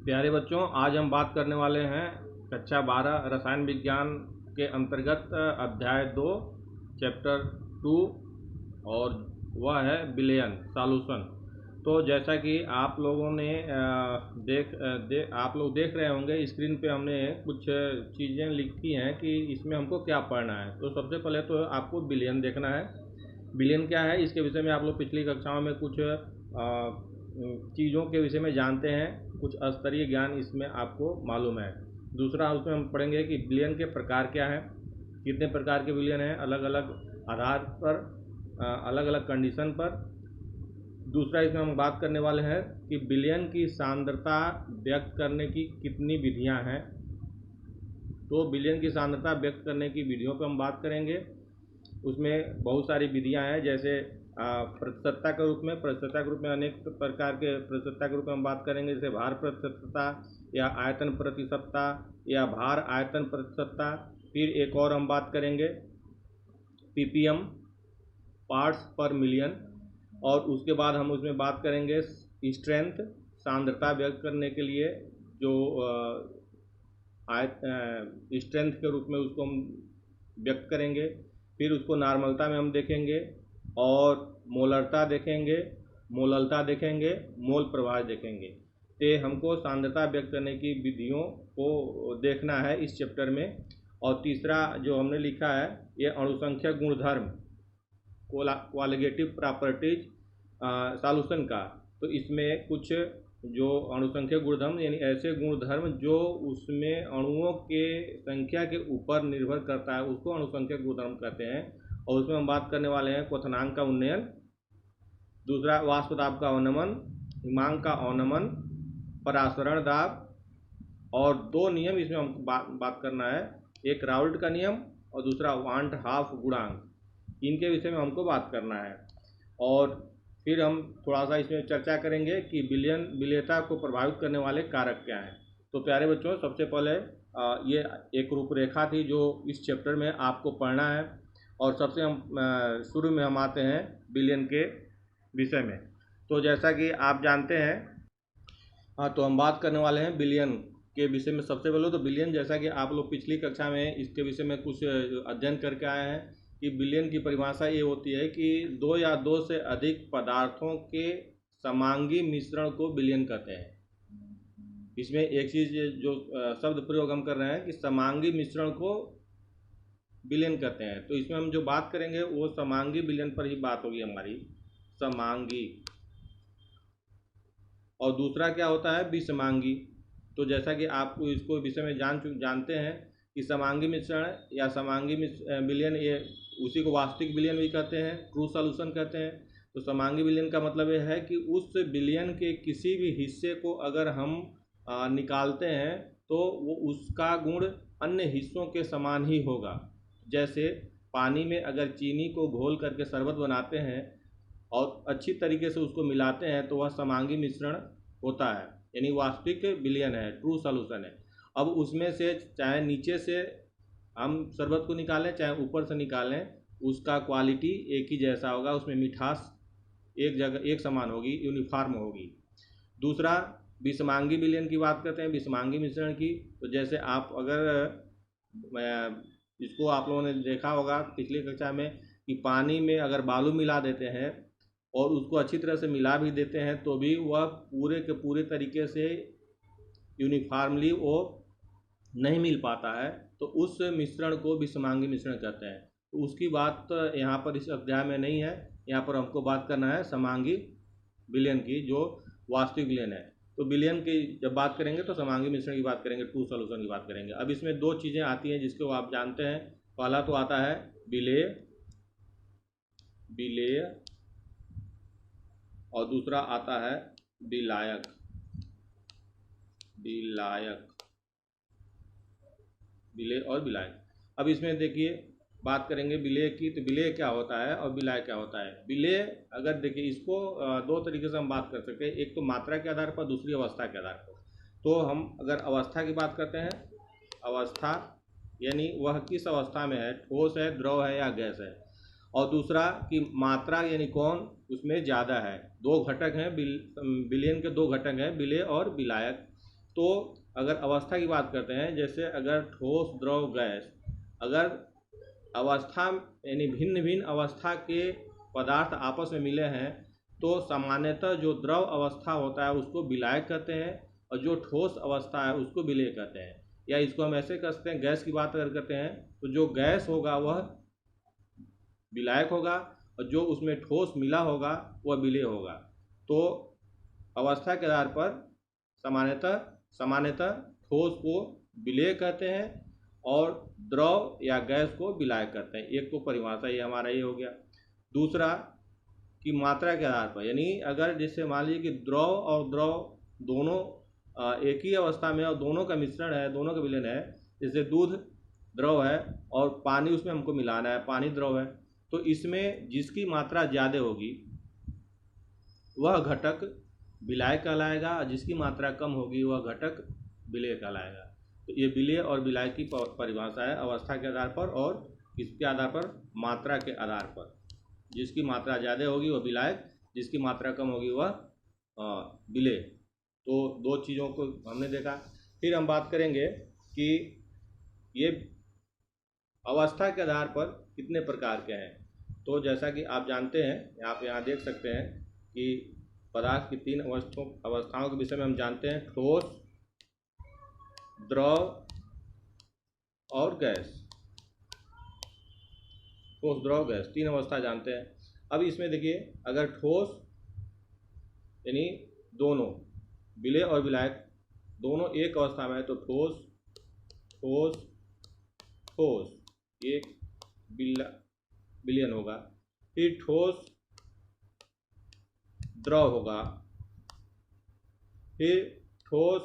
प्यारे बच्चों, आज हम बात करने वाले हैं कक्षा 12 रसायन विज्ञान के अंतर्गत अध्याय 2 चैप्टर 2 और वह है विलयन सॉल्यूशन। तो जैसा कि आप लोगों ने आप लोग देख रहे होंगे स्क्रीन पे हमने कुछ चीज़ें लिखी हैं कि इसमें हमको क्या पढ़ना है। तो सबसे पहले तो आपको विलयन देखना है। विलयन क्या है, इसके विषय में आप लोग पिछली कक्षाओं में कुछ चीज़ों के विषय में जानते हैं, कुछ स्तरीय ज्ञान इसमें आपको मालूम है। दूसरा उसमें हम पढ़ेंगे कि विलयन के प्रकार क्या हैं, कितने प्रकार के विलयन हैं अलग अलग आधार पर, अलग अलग कंडीशन पर। दूसरा इसमें हम बात करने वाले हैं कि विलयन की सांद्रता व्यक्त करने की कितनी विधियां हैं। तो विलयन की सांद्रता व्यक्त करने की विधियों पर हम बात करेंगे। उसमें बहुत सारी विधियां हैं, जैसे प्रतिशतता के रूप में अनेक प्रकार के प्रतिशतता के रूप में हम बात करेंगे, जैसे भार प्रतिशतता या आयतन प्रतिशतता या भार आयतन प्रतिशतता। फिर एक और हम बात करेंगे पीपीएम, पार्ट्स पर मिलियन। और उसके बाद हम उसमें बात करेंगे स्ट्रेंथ, सांद्रता व्यक्त करने के लिए जो स्ट्रेंथ के रूप में उसको हम व्यक्त करेंगे। फिर उसको नॉर्मलता में हम देखेंगे और मोलरता देखेंगे, मोललता देखेंगे, मोल प्रवाह देखेंगे। तो हमको सांद्रता व्यक्त करने की विधियों को देखना है इस चैप्टर में। और तीसरा जो हमने लिखा है ये अणुसंख्यक गुणधर्म, क्वालिटेटिव प्रॉपर्टीज सॉल्यूशन का। तो इसमें कुछ जो अणुसंख्यक गुणधर्म यानी ऐसे गुणधर्म जो उसमें अणुओं के संख्या के ऊपर निर्भर करता है, उसको अणुसंख्यक गुणधर्म कहते हैं। और उसमें हम बात करने वाले हैं क्वथनांक का उन्नयन, दूसरा वाष्प दाब का अवनमन, हिमांक का अवनमन, परासरण दाब। और दो नियम इसमें हमको बात करना है, एक राउल्ट का नियम और दूसरा वांट हाफ गुणांक। इनके विषय में हमको बात करना है। और फिर हम थोड़ा सा इसमें चर्चा करेंगे कि विलयता को प्रभावित करने वाले कारक क्या हैं। तो प्यारे बच्चों, सबसे पहले ये एक रूपरेखा थी जो इस चैप्टर में आपको पढ़ना है। और सबसे हम शुरू में हम आते हैं विलयन के विषय में। तो जैसा कि आप जानते हैं, तो हम बात करने वाले हैं विलयन के विषय में। सबसे पहले तो विलयन, जैसा कि आप लोग पिछली कक्षा में इसके विषय में कुछ अध्ययन करके आए हैं कि विलयन की परिभाषा ये होती है कि दो या दो से अधिक पदार्थों के समांगी मिश्रण को विलयन कहते हैं। इसमें एक चीज़ जो शब्द प्रयोग हम कर रहे हैं कि समांगी मिश्रण को विलयन कहते हैं। तो इसमें हम जो बात करेंगे वो समांगी विलयन पर ही बात होगी हमारी, समांगी। और दूसरा क्या होता है, विषमांगी। तो जैसा कि आप इसको विषय में जानते हैं कि समांगी मिश्रण या समांगी विलयन, ये उसी को वास्तविक विलयन भी कहते हैं, ट्रू सॉल्यूशन कहते हैं। तो समांगी विलयन का मतलब ये है कि उस विलयन के किसी भी हिस्से को अगर हम निकालते हैं तो वो उसका गुण अन्य हिस्सों के समान ही होगा। जैसे पानी में अगर चीनी को घोल करके शरबत बनाते हैं और अच्छी तरीके से उसको मिलाते हैं तो वह समांगी मिश्रण होता है, यानी वास्तविक विलयन है, ट्रू सॉल्यूशन है। अब उसमें से चाहे नीचे से हम शरबत को निकालें चाहे ऊपर से निकालें, उसका क्वालिटी एक ही जैसा होगा, उसमें मिठास एक जगह एक समान होगी, यूनिफॉर्म होगी। दूसरा विषमांगी विलयन की बात करते हैं, विषमांगी मिश्रण की। तो जैसे आप अगर इसको आप लोगों ने देखा होगा पिछली कक्षा में कि पानी में अगर बालू मिला देते हैं और उसको अच्छी तरह से मिला भी देते हैं तो भी वह पूरे के पूरे तरीके से यूनिफॉर्मली वो नहीं मिल पाता है, तो उस मिश्रण को विषमांगी मिश्रण कहते हैं। तो उसकी बात यहाँ पर इस अध्याय में नहीं है, यहाँ पर हमको बात करना है समांगी विलयन की, जो वास्तविक विलयन है। तो विलयन की जब बात करेंगे तो समांगी मिश्रण की बात करेंगे, ट्रू सॉल्यूशन की बात करेंगे। अब इसमें दो चीज़ें आती हैं जिसको आप जानते हैं। पहला तो आता है विलेय, विलेय, और दूसरा आता है विलायक, विलायक, विलेय और विलायक। अब इसमें देखिए बात करेंगे विलेय की, तो विलेय क्या होता है और विलायक क्या होता है। विलेय, अगर देखिए इसको दो तरीके से हम बात कर सकते हैं, एक तो मात्रा के आधार पर, दूसरी अवस्था के आधार पर। तो हम अगर अवस्था की बात करते हैं, अवस्था यानी वह किस अवस्था में है, ठोस है, द्रव है या गैस है। और दूसरा कि मात्रा यानी कौन उसमें ज़्यादा है। दो घटक हैं, विलयन के दो घटक हैं, विलेय और विलायक। तो अगर अवस्था की बात करते हैं, जैसे अगर ठोस, द्रव, गैस, अगर अवस्था यानी भिन्न भिन्न अवस्था के पदार्थ आपस में मिले हैं तो सामान्यतः जो द्रव अवस्था होता है उसको विलायक कहते हैं, और जो ठोस अवस्था है उसको विलेय कहते हैं। या इसको हम ऐसे कहते हैं, गैस की बात अगर करते हैं तो जो गैस होगा वह विलायक होगा, और जो उसमें ठोस मिला होगा वह विलेय होगा। तो अवस्था के आधार पर सामान्यतः ठोस को विलेय कहते हैं और द्रव या गैस को विलायक कहते हैं। एक तो परिभाषा ये हमारा ये हो गया। दूसरा कि मात्रा के आधार पर, यानी अगर जैसे मान लीजिए कि द्रव और द्रव दोनों एक ही अवस्था में और दोनों का मिश्रण है, दोनों का विलयन है, जैसे दूध द्रव है और पानी उसमें हमको मिलाना है, पानी द्रव है, तो इसमें जिसकी मात्रा ज़्यादा होगी वह घटक विलायक कहलाएगा, और जिसकी मात्रा कम होगी वह घटक विलेय कहलाएगा। तो ये विलेय और विलायक की परिभाषा है अवस्था के आधार पर और किसके आधार पर, मात्रा के आधार पर। जिसकी मात्रा ज़्यादा होगी वह विलायक, जिसकी मात्रा कम होगी वह विलेय। तो दो चीज़ों को हमने देखा। फिर हम बात करेंगे कि ये अवस्था के आधार पर कितने प्रकार के हैं। तो जैसा कि आप जानते हैं, आप यहाँ देख सकते हैं कि पदार्थ की तीन अवस्थाओं के विषय में हम जानते हैं, ठोस, द्रव और गैस। ठोस, द्रव, गैस, तीन अवस्था जानते हैं। अब इसमें देखिए, अगर ठोस यानी दोनों विलेय और विलायक दोनों एक अवस्था में है तो ठोस ठोस ठोस एक विलयन होगा। फिर ठोस द्रव होगा, फिर ठोस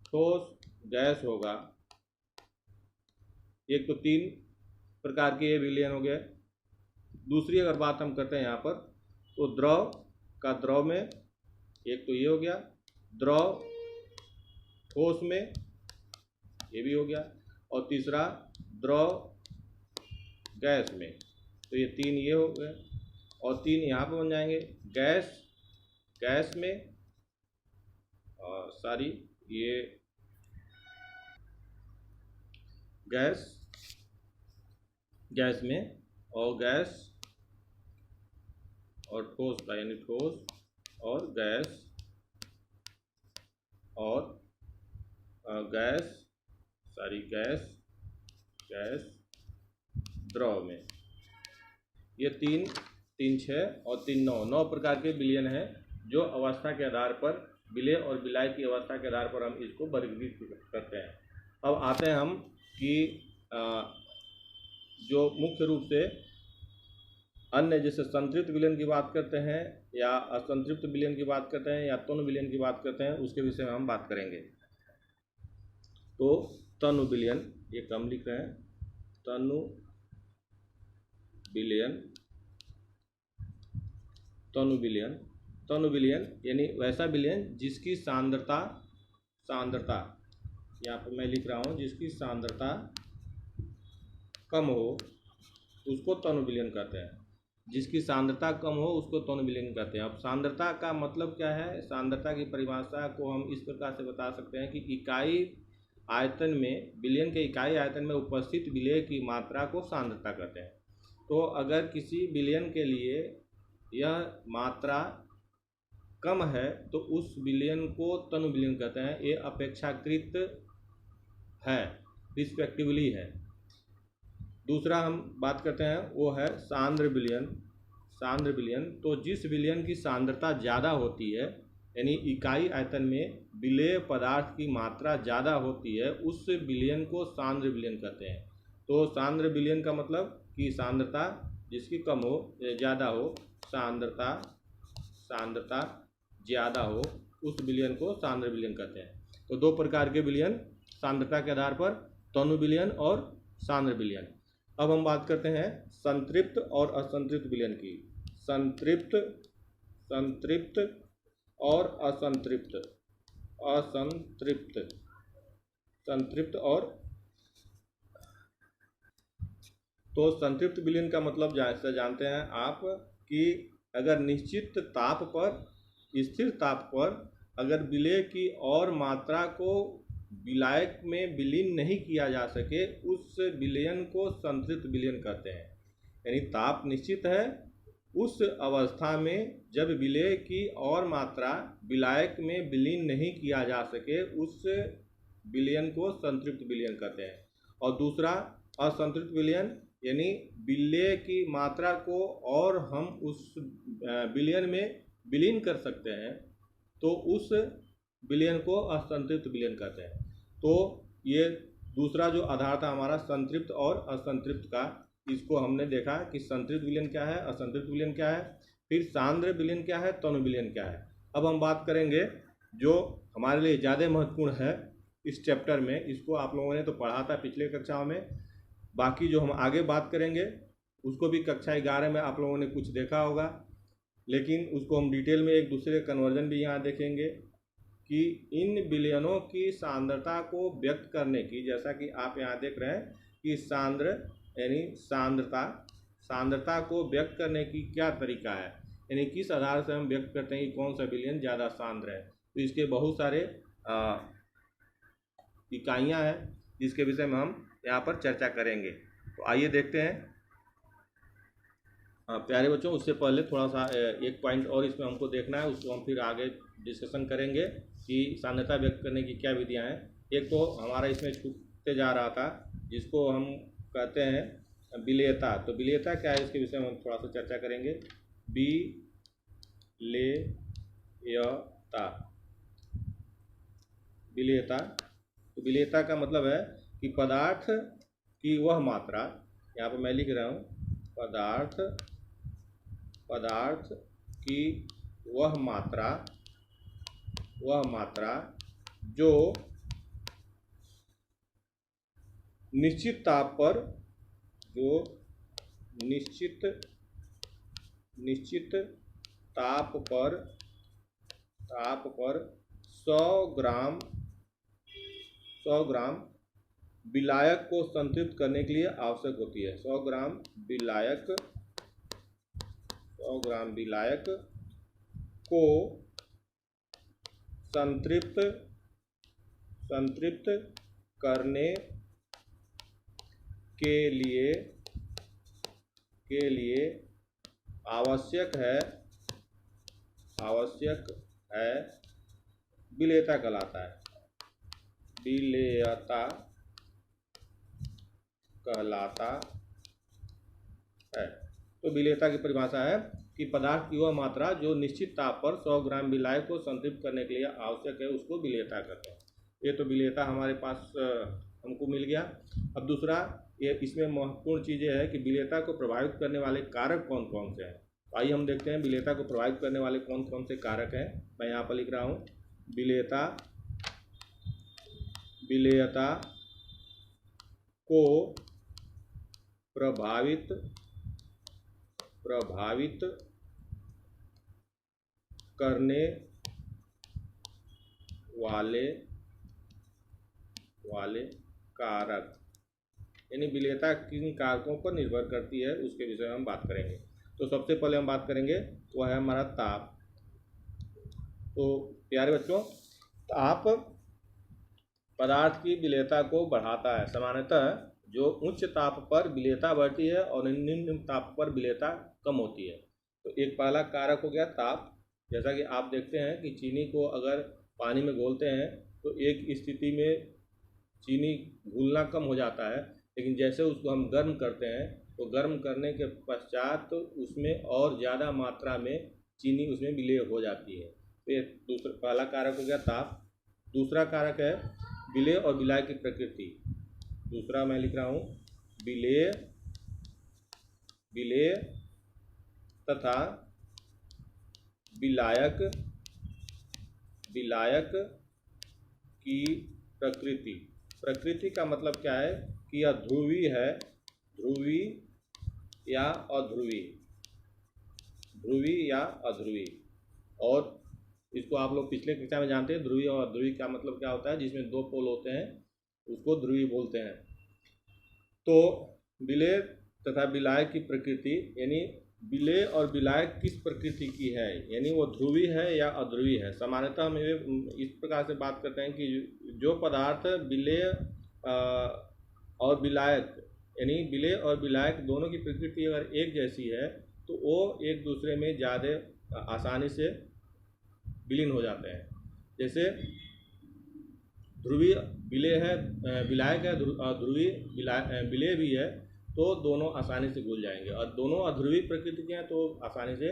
ठोस गैस होगा। एक तो तीन प्रकार के ये विलयन हो गए। दूसरी अगर बात हम करते हैं यहाँ पर, तो द्रव का द्रव में एक तो ये हो गया, द्रव ठोस में ये भी हो गया, और तीसरा द्रव गैस में। तो ये तीन ये हो गए, और तीन यहाँ पर बन जाएंगे, गैस में, सारी ये गैस में, और गैस और ठोस का, यानी ठोस और गैस, और गैस द्रव में। ये तीन 6 और 3 9 प्रकार के विलयन हैं जो अवस्था के आधार पर, विलेय और विलायक की अवस्था के आधार पर हम इसको वर्गीकृत करते हैं। अब आते हैं हम कि जो मुख्य रूप से अन्य, जैसे संतृप्त विलयन की बात करते हैं या असंतृप्त विलयन की बात करते हैं या तनु विलयन की बात करते हैं, उसके विषय में हम बात करेंगे। तो तनु विलयन, ये कम लिख रहे हैं, तनु विलयन यानी वैसा विलयन जिसकी सांद्रता यहाँ पर मैं लिख रहा हूँ, जिसकी सांद्रता कम हो उसको तनु विलयन कहते हैं। जिसकी सांद्रता कम हो उसको तनु विलयन कहते हैं। अब सांद्रता का मतलब क्या है? सांद्रता की परिभाषा को हम इस प्रकार से बता सकते हैं कि इकाई आयतन में, विलयन के इकाई आयतन में उपस्थित विलेय की मात्रा को सांद्रता कहते हैं। तो अगर किसी विलयन के लिए यह मात्रा कम है तो उस विलयन को तनु विलयन कहते हैं। ये अपेक्षाकृत है, रिस्पेक्टिवली है। दूसरा हम बात करते हैं वो है सांद्र विलयन। तो जिस विलयन की सांद्रता ज़्यादा होती है, यानी इकाई आयतन में विलेय पदार्थ की मात्रा ज़्यादा होती है, उस विलयन को सांद्र विलयन कहते हैं। तो सांद्र विलयन का मतलब कि सांद्रता जिसकी कम हो या ज़्यादा हो, सांद्रता ज़्यादा हो, उस विलयन को सांद्र विलयन कहते हैं। तो दो प्रकार के विलयन सांद्रता के आधार पर, तनु विलयन और सांद्र विलयन। अब हम बात करते हैं संतृप्त और असंतृप्त विलयन की। संतृप्त और असंतृप्त, संतृप्त और, तो संतृप्त विलयन का मतलब जैसे जानते हैं आप कि अगर निश्चित ताप पर, स्थिर ताप पर अगर विलेय की और मात्रा को विलायक में विलीन नहीं किया जा सके, उस विलयन को संतृप्त विलयन कहते हैं। यानी ताप निश्चित है, उस अवस्था में जब विलेय की और मात्रा विलायक में विलीन नहीं किया जा सके, उस विलयन को संतृप्त विलयन कहते हैं। और दूसरा असंतृप्त विलयन, यानी विलेय की मात्रा को और हम उस विलयन में विलीन कर सकते हैं, तो उस विलयन को असंतृप्त विलयन कहते हैं। तो ये दूसरा जो आधार था हमारा संतृप्त और असंतृप्त का, इसको हमने देखा कि संतृप्त विलयन क्या है, असंतृप्त विलयन क्या है, फिर सांद्र विलयन क्या है, तनु विलयन क्या है। अब हम बात करेंगे जो हमारे लिए ज़्यादा महत्वपूर्ण है इस चैप्टर में, इसको आप लोगों ने तो पढ़ा था पिछले कक्षाओं में, बाकी जो हम आगे बात करेंगे उसको भी कक्षा 11 में आप लोगों ने कुछ देखा होगा, लेकिन उसको हम डिटेल में एक दूसरे कन्वर्जन भी यहाँ देखेंगे कि इन विलयनों की सांद्रता को व्यक्त करने की, जैसा कि आप यहाँ देख रहे हैं कि सांद्र यानी सांद्रता को व्यक्त करने की क्या तरीका है, यानी किस आधार से हम व्यक्त करते हैं कि कौन सा विलयन ज़्यादा सांद्र है। तो इसके बहुत सारे इकाइयाँ हैं जिसके विषय में हम यहाँ पर चर्चा करेंगे। तो आइए देखते हैं। प्यारे बच्चों, उससे पहले थोड़ा सा एक पॉइंट और इसमें हमको देखना है, उसको हम फिर आगे डिस्कशन करेंगे कि सांद्रता व्यक्त करने की क्या विधियाँ हैं। एक तो हमारा इसमें छूटते जा रहा था जिसको हम कहते हैं विलेयता। तो विलेयता क्या है, इसके विषय में हम थोड़ा सा चर्चा करेंगे। विलेयता, तो विलेयता का मतलब है कि पदार्थ की वह मात्रा, यहाँ पर मैं लिख रहा हूँ, पदार्थ की वह मात्रा जो निश्चित ताप पर 100 ग्राम विलायक को संतृप्त करने के लिए आवश्यक होती है। 100 ग्राम विलायक को संतृप्त करने के लिए आवश्यक है विलेयता कहलाता है। तो विलेयता की परिभाषा है कि पदार्थ की वह मात्रा जो निश्चित ताप पर 100 ग्राम विलायक को संतृप्त करने के लिए आवश्यक है, उसको विलेयता कहते हैं। ये तो विलेयता हमारे पास हमको मिल गया। अब दूसरा, ये इसमें महत्वपूर्ण चीज़ें है कि विलेयता को प्रभावित करने वाले कारक कौन कौन से हैं। तो आइए हम देखते हैं विलेयता को प्रभावित करने वाले कौन कौन से कारक हैं। मैं यहाँ पर लिख रहा हूँ, विलेयता को प्रभावित करने वाले कारक, यानी विलेयता किन कारकों पर निर्भर करती है, उसके विषय में हम बात करेंगे। तो सबसे पहले हम बात करेंगे वह है हमारा ताप। तो प्यारे बच्चों, ताप पदार्थ की विलेयता को बढ़ाता है। सामान्यतः जो उच्च ताप पर विलेयता बढ़ती है और निम्न ताप पर विलेयता कम होती है। तो एक पहला कारक हो गया ताप। जैसा कि आप देखते हैं कि चीनी को अगर पानी में घोलते हैं तो एक स्थिति में चीनी घुलना कम हो जाता है, लेकिन जैसे उसको हम गर्म करते हैं तो गर्म करने के पश्चात तो उसमें और ज़्यादा मात्रा में चीनी उसमें विलेय हो जाती है। तो ये दूसरा पहला कारक हो गया ताप। दूसरा कारक है विलेय और विलाय की प्रकृति। दूसरा मैं लिख रहा हूँ, विलेय तथा विलायक की प्रकृति का मतलब क्या है कि यह ध्रुवीय है, ध्रुवी या अध्रुवी। और इसको आप लोग पिछले कक्षा में जानते हैं, ध्रुवीय और अध्रुवी का मतलब क्या होता है, जिसमें दो पोल होते हैं उसको ध्रुवीय बोलते हैं। तो विलेय तथा विलायक की प्रकृति, यानी विलेय और विलायक किस प्रकृति की है, यानी वो ध्रुवीय है या अध्रुवीय है। सामान्यतः हम इस प्रकार से बात करते हैं कि जो पदार्थ विलेय और विलायक, यानी विलेय और विलायक दोनों की प्रकृति अगर एक जैसी है तो वो एक दूसरे में ज़्यादा आसानी से विलीन हो जाते हैं। जैसे ध्रुवीय विलेय है, विलायक है, ध्रुवीय विलेय भी है, तो दोनों आसानी से घुल जाएंगे, और दोनों अध्रुवीय प्रकृति के हैं तो आसानी से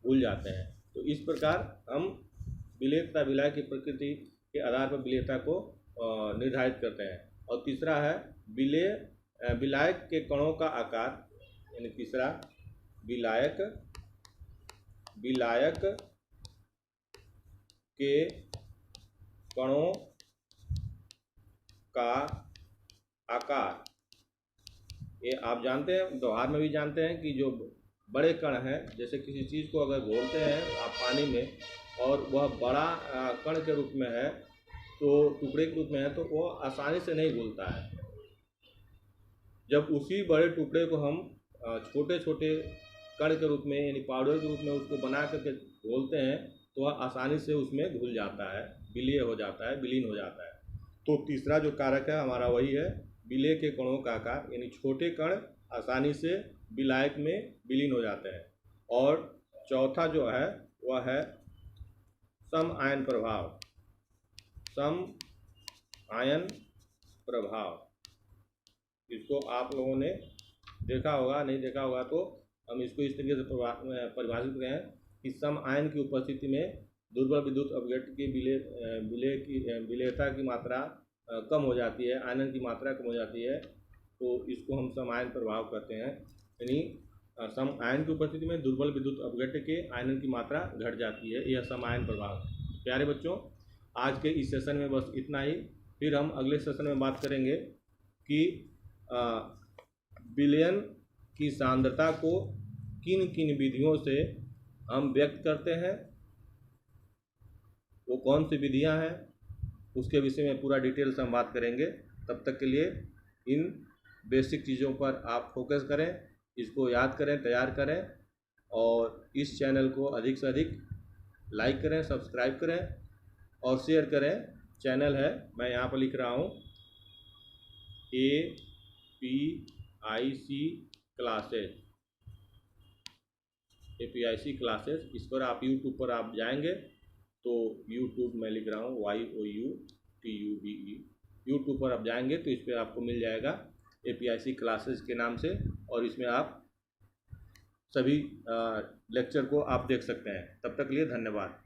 घुल जाते हैं। तो इस प्रकार हम विलेय तथा विलायक की प्रकृति के आधार पर विलेयता को निर्धारित करते हैं। और तीसरा है विलायक के कणों का आकार, यानी तीसरा विलायक के कणों का आकार। ये आप जानते हैं, व्यवहार में भी जानते हैं कि जो बड़े कण हैं, जैसे किसी चीज़ को अगर घोलते हैं आप पानी में और वह बड़ा कण के रूप में है, तो टुकड़े के रूप में है, तो वो आसानी से नहीं घुलता है। जब उसी बड़े टुकड़े को हम छोटे छोटे कण के रूप में, यानी पाउडर के रूप में उसको बना करके घोलते हैं, तो वह आसानी से उसमें घुल जाता है, विलीय हो जाता है, विलीन हो जाता है। तो तीसरा जो कारक है हमारा वही है विलेय के कणों का आकार, यानी छोटे कण आसानी से विलायक में विलीन हो जाते हैं। और चौथा जो है वह है सम आयन प्रभाव। सम आयन प्रभाव, इसको आप लोगों ने देखा होगा, नहीं देखा होगा तो हम इसको इस तरीके से परिभाषित करें कि सम आयन की उपस्थिति में दुर्बल विद्युत अपघट्य की विलेयता की मात्रा कम हो जाती है, आयनन की मात्रा कम हो जाती है, तो इसको हम सम आयन प्रभाव कहते हैं। यानी सम आयन की उपस्थिति में दुर्बल विद्युत अपघट्य के आयनन की मात्रा घट जाती है, यह सम आयन प्रभाव। प्यारे बच्चों, आज के इस सेशन में बस इतना ही। फिर हम अगले सेशन में बात करेंगे कि विलयन की सांद्रता को किन किन विधियों से हम व्यक्त करते हैं, वो कौन सी विधियां हैं, उसके विषय में पूरा डिटेल से हम बात करेंगे। तब तक के लिए इन बेसिक चीज़ों पर आप फोकस करें, इसको याद करें, तैयार करें, और इस चैनल को अधिक से अधिक लाइक करें, सब्सक्राइब करें और शेयर करें। चैनल है, मैं यहाँ पर लिख रहा हूँ APIC क्लासेस। इस पर आप यूट्यूब पर आप जाएंगे तो यूट्यूब में लिख रहा हूँ YOUTUBE, यूट्यूब पर आप जाएंगे तो इस पर आपको मिल जाएगा APIC क्लासेस के नाम से, और इसमें आप सभी लेक्चर को आप देख सकते हैं। तब तक के लिए धन्यवाद।